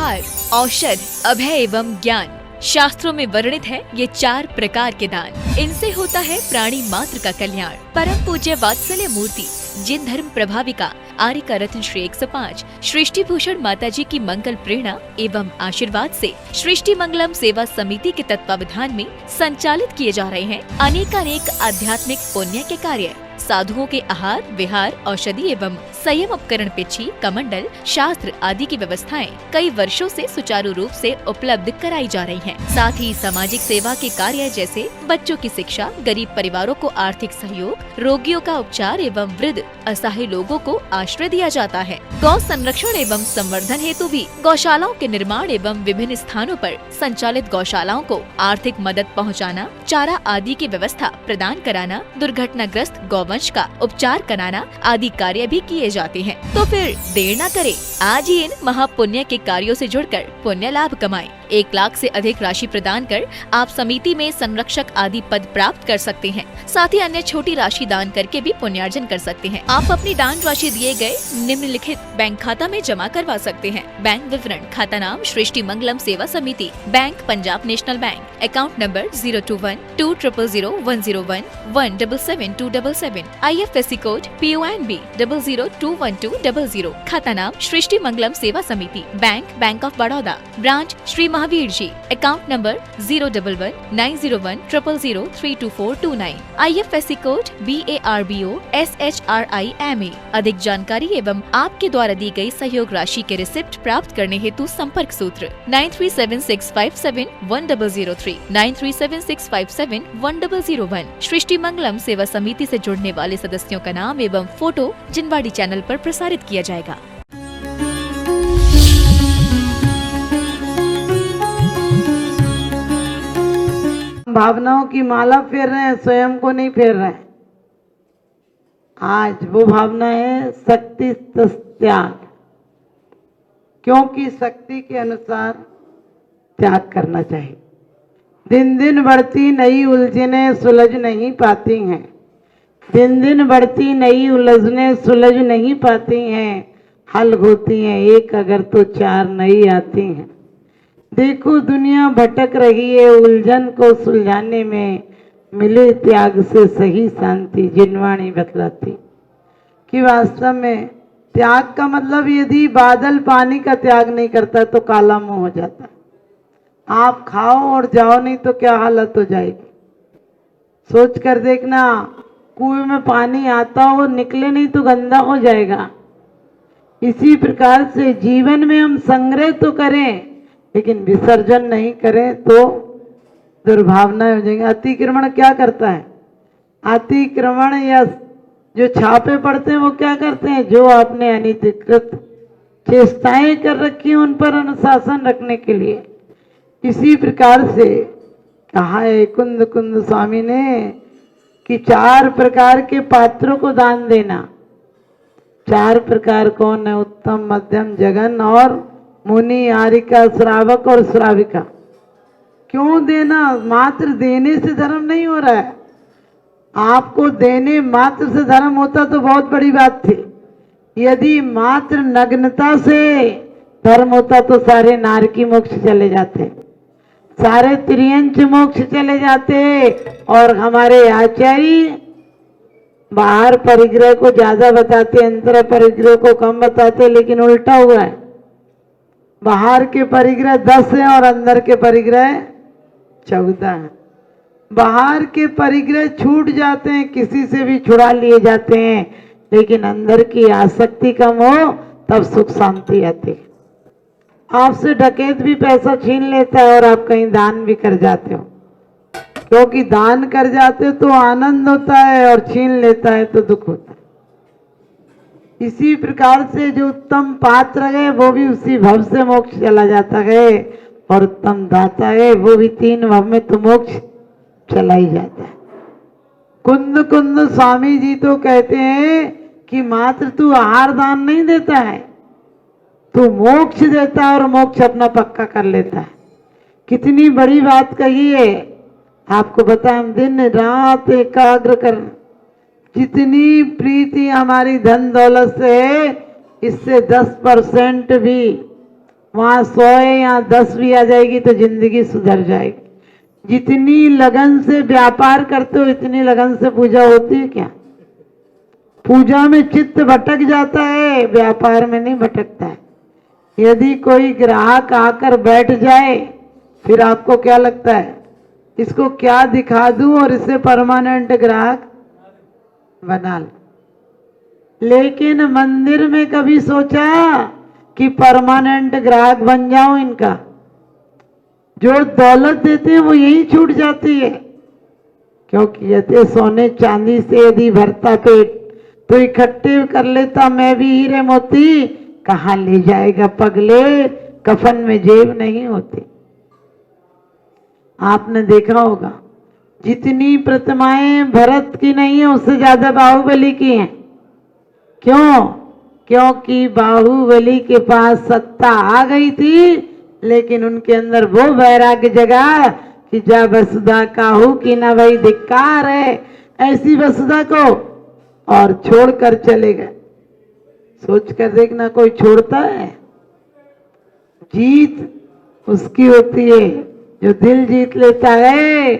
उपहार, औषध, अभय एवं ज्ञान। शास्त्रों में वर्णित है ये 4 प्रकार के दान। इनसे होता है प्राणी मात्र का कल्याण। परम पूज्य वात्सल्य मूर्ति जिन धर्म प्रभाविका आर्य रत्न श्री 105 सृष्टि भूषण माता जी की मंगल प्रेरणा एवं आशीर्वाद से सृष्टि मंगलम सेवा समिति के तत्वावधान में संचालित किए जा रहे हैं अनेकानेक आध्यात्मिक पुण्य के कार्य। साधुओं के आहार, विहार, औषधि एवं संयम उपकरण, पिछी, कमंडल, शास्त्र आदि की व्यवस्थाएं कई वर्षों से सुचारू रूप से उपलब्ध कराई जा रही हैं। साथ ही सामाजिक सेवा के कार्य जैसे बच्चों की शिक्षा, गरीब परिवारों को आर्थिक सहयोग, रोगियों का उपचार एवं वृद्ध असहाय लोगों को आश्रय दिया जाता है। गौ संरक्षण एवं संवर्धन हेतु भी गौशालाओं के निर्माण एवं विभिन्न स्थानों पर संचालित गौशालाओं को आर्थिक मदद पहुँचाना, चारा आदि की व्यवस्था प्रदान कराना, दुर्घटनाग्रस्त गौवंश का उपचार कराना आदि कार्य भी किए जाते हैं। तो फिर देर न करें, आज ही इन महापुण्य के कार्यों से जुड़कर पुण्य लाभ कमाएं। 1 लाख से अधिक राशि प्रदान कर आप समिति में संरक्षक आदि पद प्राप्त कर सकते हैं। साथ ही अन्य छोटी राशि दान करके भी पुण्यार्जन कर सकते हैं। आप अपनी दान राशि दिए गए निम्नलिखित बैंक खाता में जमा करवा सकते हैं। बैंक विवरण: खाता नाम Srishti Mangalam Seva Samiti, bank Punjab national bank, account number 021-2001-177-277, IFSC code PONB 0021200, खाता नाम Srishti Mangalam Seva Samiti, bank of Baroda, branch Shri Mahavir ji, account number 011-901-000-32429, IFSC code BARBO SHRIMA। अधिक जानकारी एवं आपके द्वारा दी गई सहयोग राशि के रिसिप्ट प्राप्त करने हेतु संपर्क सूत्र 9376571003, 9376571001। सृष्टि मंगलम सेवा समिति से जुड़ने वाले सदस्यों का नाम एवं फोटो जिनवाड़ी चैनल पर प्रसारित किया जाएगा। भावनाओं की माला फेर रहे हैं, स्वयं को नहीं फेर रहे हैं। आज वो भावना है शक्ति त्याग, क्योंकि शक्ति के अनुसार त्याग करना चाहिए। दिन दिन बढ़ती नई उलझने सुलझ नहीं पाती हैं, दिन दिन बढ़ती नई उलझने सुलझ नहीं पाती हैं, हल होती हैं एक अगर तो 4 नई आती हैं। देखो दुनिया भटक रही है, उलझन को सुलझाने में मिले त्याग से सही शांति। जिनवाणी बतलाती कि वास्तव में त्याग का मतलब यदि बादल पानी का त्याग नहीं करता तो काला मुंह हो जाता। आप खाओ और जाओ नहीं तो क्या हालत हो जाएगी। सोच कर देखना, कुएं में पानी आता हो, निकले नहीं तो गंदा हो जाएगा। इसी प्रकार से जीवन में हम संग्रह तो करें लेकिन विसर्जन नहीं करें तो दुर्भावनाएं हो जाएंगी। अतिक्रमण क्या करता है? अतिक्रमण या जो छापे पड़ते हैं वो क्या करते हैं? जो आपने अनधिकृत चेष्टाएं कर रखी हैं उन पर अनुशासन रखने के लिए। इसी प्रकार से कहा है कुंद कुंद स्वामी ने कि 4 प्रकार के पात्रों को दान देना। 4 प्रकार कौन है? उत्तम, मध्यम, जघन और मुनि, आरिका, श्रावक और श्राविका। क्यों देना? मात्र देने से धर्म नहीं हो रहा है। आपको देने मात्र से धर्म होता तो बहुत बड़ी बात थी। यदि मात्र नग्नता से धर्म होता तो सारे नारकी मोक्ष चले जाते, सारे त्रियंच मोक्ष चले जाते और हमारे आचार्य बाहर परिग्रह को ज्यादा बताते, अंतर परिग्रह को कम बताते, लेकिन उल्टा हुआ है। बाहर के परिग्रह 10 है और अंदर के परिग्रह 14 है। बाहर के परिग्रह छूट जाते हैं, किसी से भी छुड़ा लिए जाते हैं, लेकिन अंदर की आसक्ति कम हो तब सुख शांति आती है। आपसे डकैत भी पैसा छीन लेता है और आप कहीं दान भी कर जाते हो, क्योंकि दान कर जाते हो तो आनंद होता है और छीन लेता है तो दुख होता है। इसी प्रकार से जो उत्तम पात्र है वो भी उसी भव से मोक्ष चला जाता है और उत्तम दाता है वो भी 3 भव में तो मोक्ष चला ही जाता है। कुंद कुंद स्वामी जी तो कहते हैं कि मात्र तू आहार दान नहीं देता है, तू मोक्ष देता है और मोक्ष अपना पक्का कर लेता है। कितनी बड़ी बात कही है। आपको बताएं, हम दिन रात एकाग्र कर, जितनी प्रीति हमारी धन दौलत से है इससे 10% भी वहां 100 या 10 भी आ जाएगी तो जिंदगी सुधर जाएगी। जितनी लगन से व्यापार करते हो इतनी लगन से पूजा होती है क्या? पूजा में चित्त भटक जाता है, व्यापार में नहीं भटकता है। यदि कोई ग्राहक आकर बैठ जाए फिर आपको क्या लगता है, इसको क्या दिखा दूं और इसे परमानेंट ग्राहक बना लो। लेकिन मंदिर में कभी सोचा कि परमानेंट ग्राहक बन जाऊं इनका? जो दौलत देते हैं वो यही छूट जाती है, क्योंकि यदि सोने चांदी से यदि भरता पेट तो इकट्ठे कर लेता मैं भी हीरे मोती, कहाँ ले जाएगा पगले, कफन में जेब नहीं होती। आपने देखा होगा जितनी प्रतिमाएं भरत की नहीं है उससे ज्यादा बाहुबली की हैं। क्यों? क्योंकि बाहुबली के पास सत्ता आ गई थी, लेकिन उनके अंदर वो वैराग्य जगा कि जा वसुधा काहू की ना भाई धिक्कार है, ऐसी वसुधा को, और छोड़कर चले गए। सोच कर देखना, कोई छोड़ता है? जीत उसकी होती है जो दिल जीत लेता है।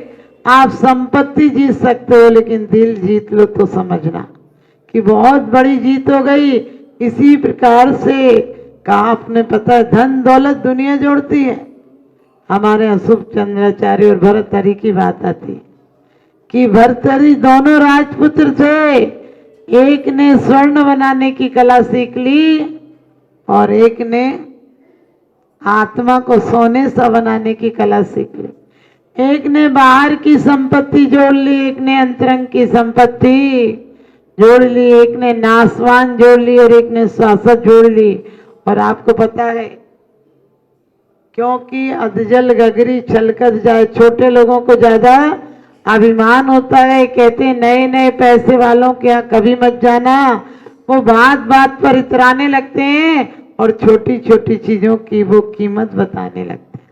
आप संपत्ति जीत सकते हो लेकिन दिल जीत लो तो समझना कि बहुत बड़ी जीत हो गई। इसी प्रकार से कहा आपने, पता है धन दौलत दुनिया जोड़ती है। हमारे अशुभ चंद्राचार्य और भर्तहरि की बात आती है कि भर्तहरि दोनों राजपुत्र थे, एक ने स्वर्ण बनाने की कला सीख ली और एक ने आत्मा को सोने सा बनाने की कला सीख ली। एक ने बाहर की संपत्ति जोड़ ली, एक ने अंतरंग की संपत्ति जोड़ ली, एक ने नासवान जोड़ ली और एक ने शाश्वत जोड़ ली। और आपको पता है, क्योंकि अधजल गगरी छलकत जाए, छोटे लोगों को ज्यादा अभिमान होता है, कहते नए नए पैसे वालों के यहाँ कभी मत जाना, वो बात बात पर इतराने लगते हैं और छोटी छोटी चीजों की वो कीमत बताने लगते हैं।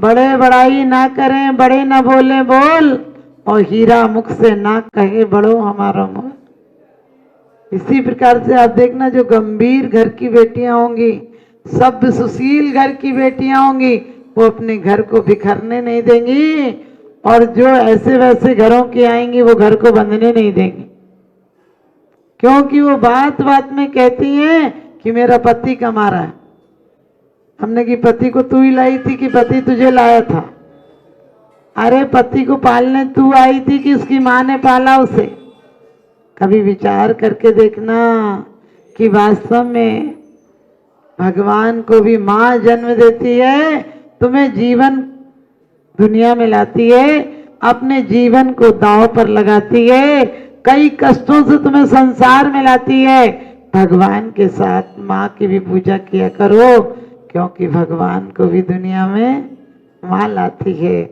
बड़े बड़ाई ना करें, बड़े ना बोले बोल, और हीरा मुख से ना कहे बड़ो हमारा मोल। इसी प्रकार से आप देखना, जो गंभीर घर की बेटियां होंगी, सब सुशील घर की बेटियां होंगी, वो अपने घर को बिखरने नहीं देंगी, और जो ऐसे वैसे घरों की आएंगी वो घर को बंधने नहीं देंगी। क्योंकि वो बात बात में कहती हैं कि मेरा पति कमा रहा है। हमने कि पति को तू ही लाई थी कि पति तुझे लाया था? अरे पति को पालने तू आई थी कि उसकी माँ ने पाला उसे? कभी विचार करके देखना कि वास्तव में भगवान को भी माँ जन्म देती है, तुम्हें जीवन दुनिया में लाती है, अपने जीवन को दांव पर लगाती है, कई कष्टों से तुम्हें संसार में लाती है। भगवान के साथ माँ की भी पूजा किया करो, क्योंकि भगवान को भी दुनिया में माँ लाती है,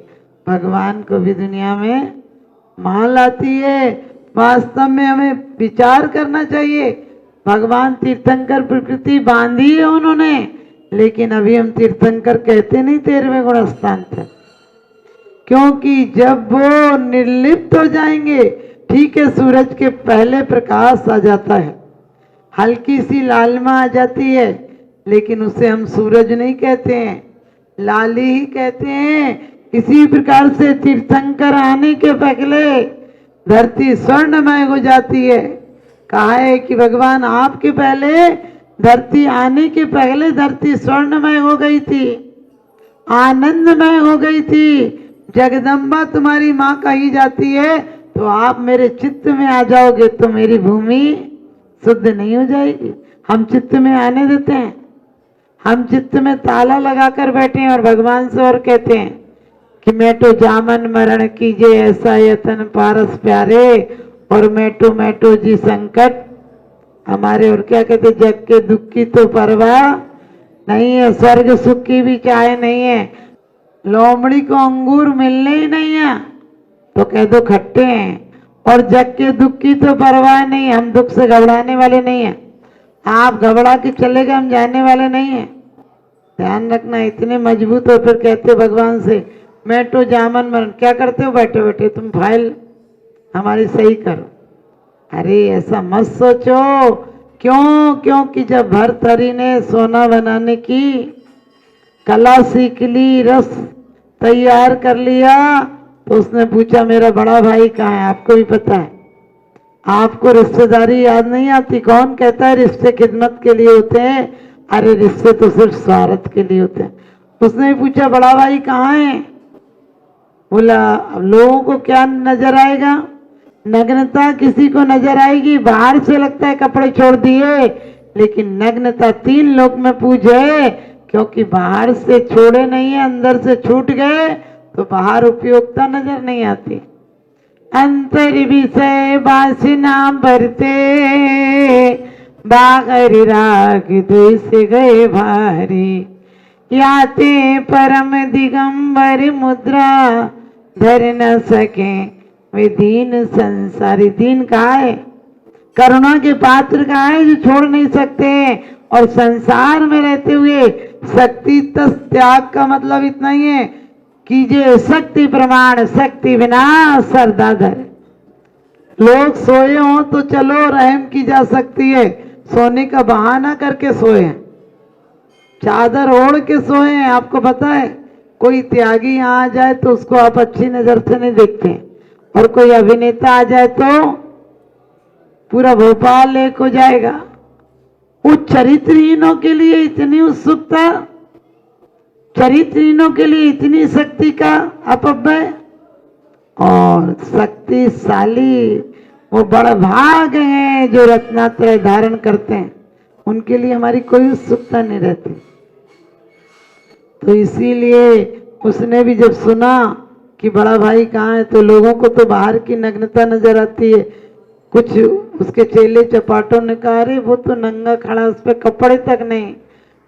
भगवान को भी दुनिया में माँ लाती है। वास्तव में हमें विचार करना चाहिए। भगवान तीर्थंकर प्रकृति बांधी है उन्होंने, लेकिन अभी हम तीर्थंकर कहते नहीं 13वें गुण स्थान तक, क्योंकि जब वो निर्लिप्त हो जाएंगे, ठीक है सूरज के पहले प्रकाश आ जाता है, हल्की सी लालिमा आ जाती है, लेकिन उसे हम सूरज नहीं कहते हैं, लाली ही कहते हैं। इसी प्रकार से तीर्थंकर आने के पहले धरती स्वर्णमय हो जाती है। कहा है कि भगवान आपके पहले, धरती आने के पहले धरती स्वर्णमय हो गई थी, आनंदमय हो गई थी। जगदम्बा तुम्हारी माँ कही जाती है, तो आप मेरे चित्त में आ जाओगे तो मेरी भूमि शुद्ध नहीं हो जाएगी। हम चित्त में आने देते हैं? हम चित्त में ताला लगाकर बैठे हैं और भगवान से और कहते हैं कि मैटो जामन मरण कीजे ऐसा यतन पारस प्यारे, और मैटो जी संकट हमारे। और क्या कहते, जग के दुख की तो परवाह नहीं है, स्वर्ग सुख की भी चाहे नहीं है, लोमड़ी को अंगूर मिलने ही नहीं है तो कह दो खट्टे हैं, और जग के दुख की तो परवाह नहीं। हम दुख से घबराने वाले नहीं हैं, आप घबरा के चले गए, हम जाने वाले नहीं हैं। ध्यान रखना, इतने मजबूत हो फिर कहते भगवान से मैटो जामन मरण। क्या करते हो बैठे बैठे? तुम फाइल हमारी सही करो। अरे ऐसा मत सोचो क्यों? क्योंकि जब भर्तहरि ने सोना बनाने की कला सीख ली, रस तैयार कर लिया, तो उसने पूछा मेरा बड़ा भाई कहाँ है? आपको भी पता है, आपको रिश्तेदारी याद नहीं आती? कौन कहता है रिश्ते खिदमत के लिए होते हैं? अरे रिश्ते तो सिर्फ स्वार्थ के लिए होते हैं। उसने भी पूछा बड़ा भाई कहाँ है? बोला अब लोगों को क्या नजर आएगा? नग्नता किसी को नजर आएगी? बाहर से लगता है कपड़े छोड़ दिए, लेकिन नग्नता 3 लोक में पूजे, क्योंकि बाहर से छोड़े नहीं है, अंदर से छूट गए तो बाहर उपयोगिता नजर नहीं आती। अंतर विषय बासिना भरते, बागर राग द्वेष गए भारी, याते परम दिगंबर मुद्रा, धर न सके वे दीन संसारी। दीन कहा है? करुणा के पात्र कहा है जो छोड़ नहीं सकते, और संसार में रहते हुए शक्ति तस त्याग का मतलब इतना ही है, कीजिए शक्ति प्रमाण, शक्ति बिना सरदाधर। लोग सोए हों तो चलो रहम की जा सकती है, सोने का बहाना करके सोए हैं, चादर ओढ़ के सोए हैं। आपको पता है कोई त्यागी यहाँ आ जाए तो उसको आप अच्छी नजर से नहीं देखते, और कोई अभिनेता आ जाए तो पूरा भोपाल एक हो जाएगा। उस चरित्रहीनों के लिए इतनी उत्सुकता, चरित्रहीनों के लिए इतनी शक्ति का अपव्यय, और शक्तिशाली वो बड़ा भाग हैं जो रत्नात्रय धारण करते हैं, उनके लिए हमारी कोई उत्सुकता नहीं रहती। तो इसीलिए उसने भी जब सुना कि बड़ा भाई कहाँ है, तो लोगों को तो बाहर की नग्नता नजर आती है। कुछ उसके चेले चपाटों ने कहा अरे वो तो नंगा खड़ा, उस पर कपड़े तक नहीं,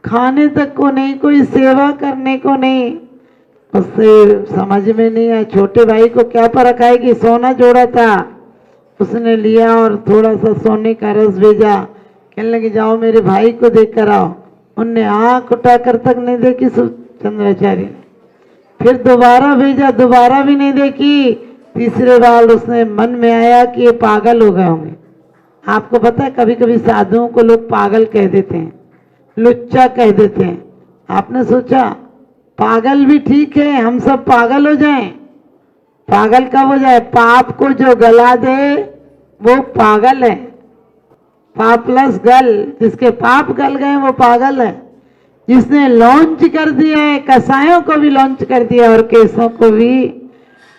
खाने तक को नहीं, कोई सेवा करने को नहीं। उससे समझ में नहीं आया, छोटे भाई को क्या परख आएगी? सोना जोड़ा था, उसने लिया और थोड़ा सा सोने का रस भेजा, कहने लगे जाओ मेरे भाई को देख कर आओ। उनने आँख उठाकर तक नहीं देखी चंद्राचार्य ने, फिर दोबारा भेजा, दोबारा भी नहीं देखी। तीसरे बार उसने मन में आया कि ये पागल हो गए होंगे। आपको पता है कभी कभी साधुओं को लोग पागल कह देते हैं, लुच्चा कह देते हैं। आपने सोचा पागल भी ठीक है, हम सब पागल हो जाएं? पागल कब हो जाए? पाप को जो गला दे वो पागल है। पाप प्लस गल, जिसके पाप गल गए वो पागल है। जिसने लॉन्च कर दिया है, कसायों को भी लॉन्च कर दिया और केसों को भी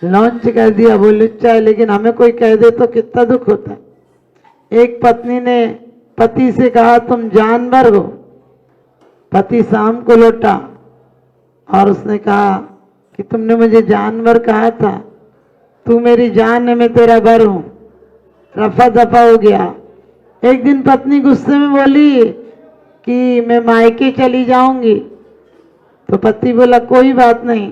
लॉन्च कर दिया, वो लुच्चा है। लेकिन हमें कोई कह दे तो कितना दुख होता है। एक पत्नी ने पति से कहा तुम जानवर हो। पति शाम को लौटा और उसने कहा कि तुमने मुझे जानवर कहा था, तू मेरी जान है, मैं तेरा बर हूं। रफा दफा हो गया। एक दिन पत्नी गुस्से में बोली कि मैं मायके चली जाऊंगी। तो पति बोला कोई बात नहीं,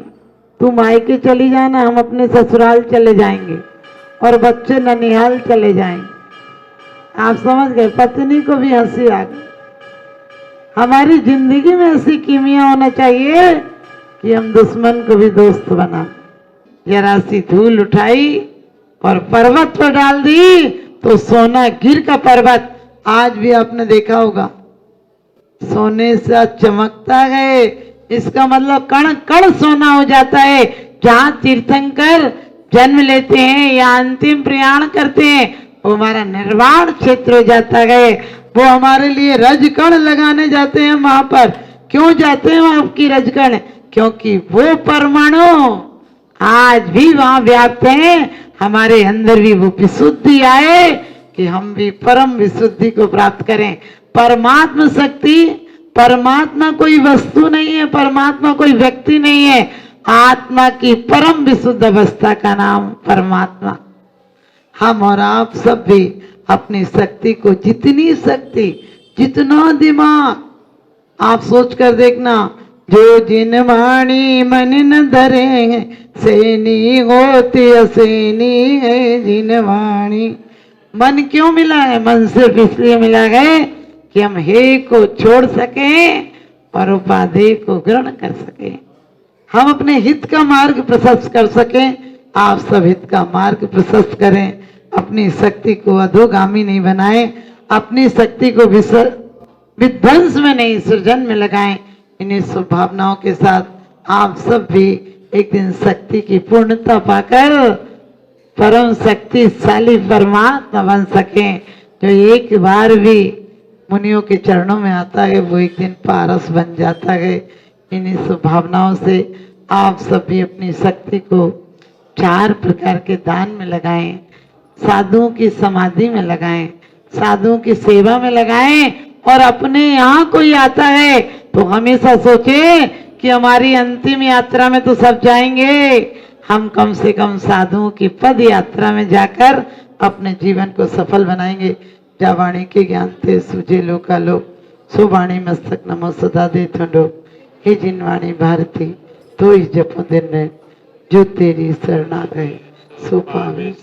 तू मायके चली जाना, हम अपने ससुराल चले जाएंगे और बच्चे ननिहाल चले जाएंगे। आप समझ गए? पत्नी को भी हंसी आ गई। हमारी जिंदगी में ऐसी कीमिया होना चाहिए कि हम दुश्मन को भी दोस्त बना। जरा सी धूल उठाई और पर्वत पर डाल दी तो सोना गिर का पर्वत, आज भी आपने देखा होगा, सोने से चमकता गए। इसका मतलब कण कण सोना हो जाता है। जहां तीर्थंकर जन्म लेते हैं या अंतिम प्रयाण करते हैं वो हमारा निर्वाण क्षेत्र हो जाता है। वो हमारे लिए रजकण लगाने जाते हैं वहां पर। क्यों जाते हैं वहां की रजकण? क्योंकि वो परमाणु आज भी वहां व्याप्त हैं। हमारे अंदर भी वो विशुद्धि आए कि हम भी परम विशुद्धि को प्राप्त करें। परमात्मा शक्ति, परमात्मा कोई वस्तु नहीं है, परमात्मा कोई व्यक्ति नहीं है। आत्मा की परम विशुद्ध अवस्था का नाम परमात्मा। हम और आप सब भी अपनी शक्ति को, जितनी शक्ति, जितना दिमाग, आप सोच कर देखना, जो जिन वाणी मन न धरे सेनी होती असेनी है जिन वाणी। मन क्यों मिला है? मन सिर्फ इसलिए मिला है कि हम हे को छोड़ सकें और उपाधि को ग्रहण कर सकें, हम अपने हित का मार्ग प्रशस्त कर सकें। आप सब हित का मार्ग प्रशस्त करें, अपनी शक्ति को अधोगामी नहीं बनाएं अपनी शक्ति को विध्वंस में नहीं सृजन में लगाएं। इन्हीं शुभ भावनाओं के साथ आप सब भी एक दिन शक्ति की पूर्णता पाकर परम शक्तिशाली परमात्मा बन सकें। जो एक बार भी मुनियों के चरणों में आता है वो एक दिन पारस बन जाता है। इन्हीं शुभ भावनाओं से आप सब भी अपनी शक्ति को 4 प्रकार के दान में लगाएं, साधुओं की समाधि में लगाएं, साधुओं की सेवा में लगाएं। और अपने यहाँ कोई आता है तो हमेशा सोचे कि हमारी अंतिम यात्रा में तो सब जाएंगे, हम कम से कम साधुओं की पद यात्रा में जाकर अपने जीवन को सफल बनाएंगे। जा वाणी के ज्ञान थे सुझे लोका लोक, सो वाणी मस्तक नमो सदा दे ठंडो। हे जिन वाणी भारती तो ही जपो दिन ने, जो तेरी शरणा गए सो पावे।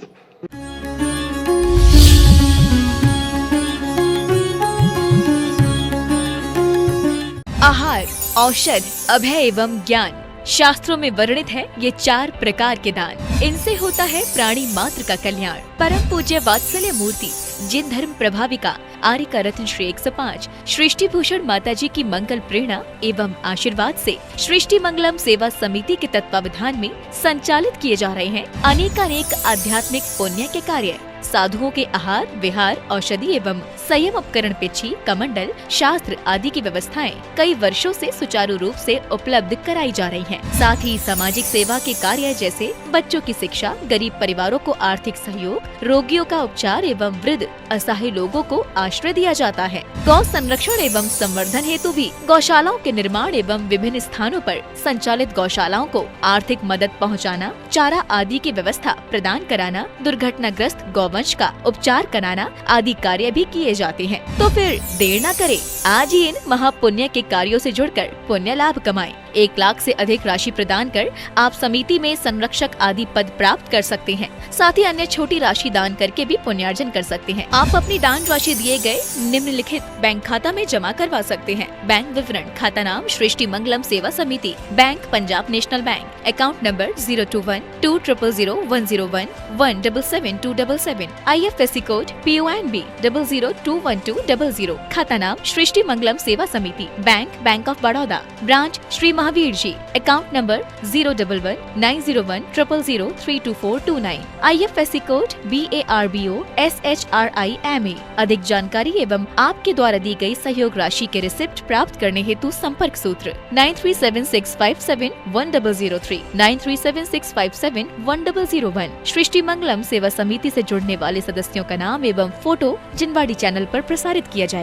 आहार, औषध, अभय एवं ज्ञान शास्त्रों में वर्णित है ये 4 प्रकार के दान। इनसे होता है प्राणी मात्र का कल्याण। परम पूज्य वात्सल्य मूर्ति जिन धर्म प्रभाविका आर्य रत्न श्री 105 सृष्टि भूषण माता जी की मंगल प्रेरणा एवं आशीर्वाद से सृष्टि मंगलम सेवा समिति के तत्वावधान में संचालित किए जा रहे हैं अनेकानेक आध्यात्मिक पुण्य के कार्य। साधुओं के आहार, विहार, औषधि एवं संयम उपकरण, पिछी, कमंडल, शास्त्र आदि की व्यवस्थाएं कई वर्षों से सुचारू रूप से उपलब्ध कराई जा रही हैं। साथ ही सामाजिक सेवा के कार्य जैसे बच्चों की शिक्षा, गरीब परिवारों को आर्थिक सहयोग, रोगियों का उपचार एवं वृद्ध असहाय लोगों को आश्रय दिया जाता है। गौ संरक्षण एवं संवर्धन हेतु भी गौशालाओं के निर्माण एवं विभिन्न स्थानों पर संचालित गौशालाओं को आर्थिक मदद पहुँचाना, चारा आदि की व्यवस्था प्रदान कराना, दुर्घटनाग्रस्त गौवंश का उपचार कराना आदि कार्य भी किए जाते हैं। तो फिर देर न करें, आज ही इन महापुण्य के कार्यों से जुड़कर पुण्य लाभ कमाएं। 1 लाख से अधिक राशि प्रदान कर आप समिति में संरक्षक आदि पद प्राप्त कर सकते हैं। साथ ही अन्य छोटी राशि दान करके भी पुण्यार्जन कर सकते हैं। आप अपनी दान राशि दिए गए निम्नलिखित बैंक खाता में जमा करवा सकते हैं। बैंक विवरण: खाता नाम Srishti Mangalam Seva Samiti, bank Punjab national bank, account number 021-2000-101-177-277, IFSC code PONB 0021200, खाता नाम Srishti Mangalam Seva Samiti, bank of Baroda, branch Shri Mahavir ji, account number 011-901-000-32429, IFSC code BARBO SHRIMA। अधिक जानकारी एवं आपके द्वारा दी गई सहयोग राशि के रिसिप्ट प्राप्त करने हेतु संपर्क सूत्र 9376571003, 9376571001। सृष्टि मंगलम सेवा समिति से जुड़ने वाले सदस्यों का नाम एवं फोटो जिनवाड़ी चैनल पर प्रसारित किया जाए।